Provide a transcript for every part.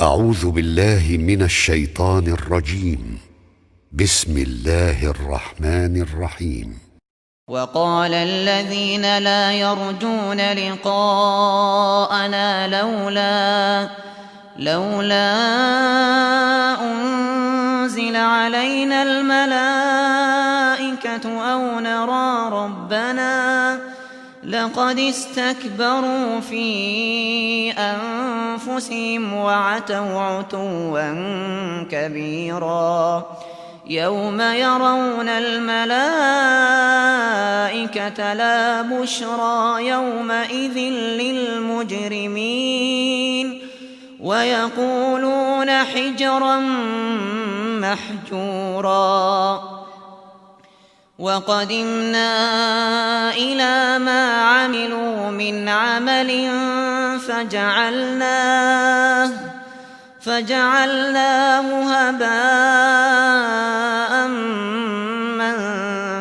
أعوذ بالله من الشيطان الرجيم. بسم الله الرحمن الرحيم. وقال الذين لا يرجون لقاءنا لولا أنزل علينا الملائكة أو نرى ربنا لقد استكبروا في أنفسهم وعتوا عتوا كبيرا. يوم يرون الملائكة لا بشرى يومئذ للمجرمين ويقولون حجرا محجورا. وقدمنا إلى ما عملوا من عمل فجعلناه هباء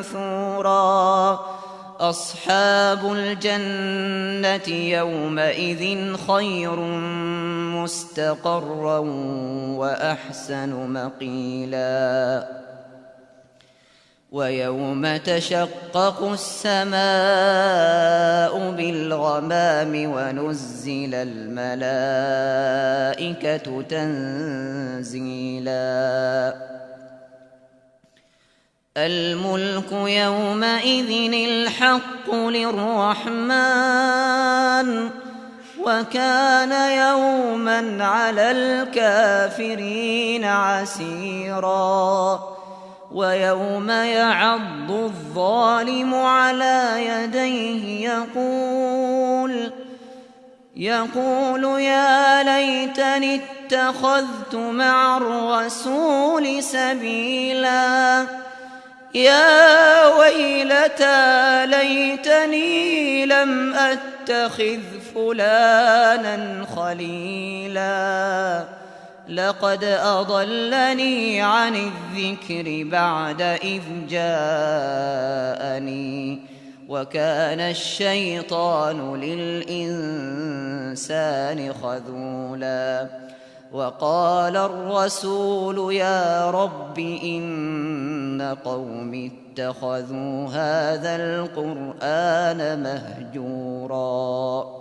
منثورا. أصحاب الجنة يومئذ خير مستقرا وأحسن مقيلا. ويوم تشقق السماء بالغمام ونزل الملائكة تنزيلا. الملك يومئذ الحق للرحمن وكان يوما على الكافرين عسيرا. ويوم يعض الظالم على يديه يقول يا ليتني اتخذت مع الرسول سبيلا. يا ويلتى ليتني لم أتخذ فلانا خليلا لقد أضلني عن الذكر بعد إذ جاءني وكان الشيطان للإنسان خذولا. وقال الرسول يا رب إن قومي اتخذوا هذا القرآن مهجورا.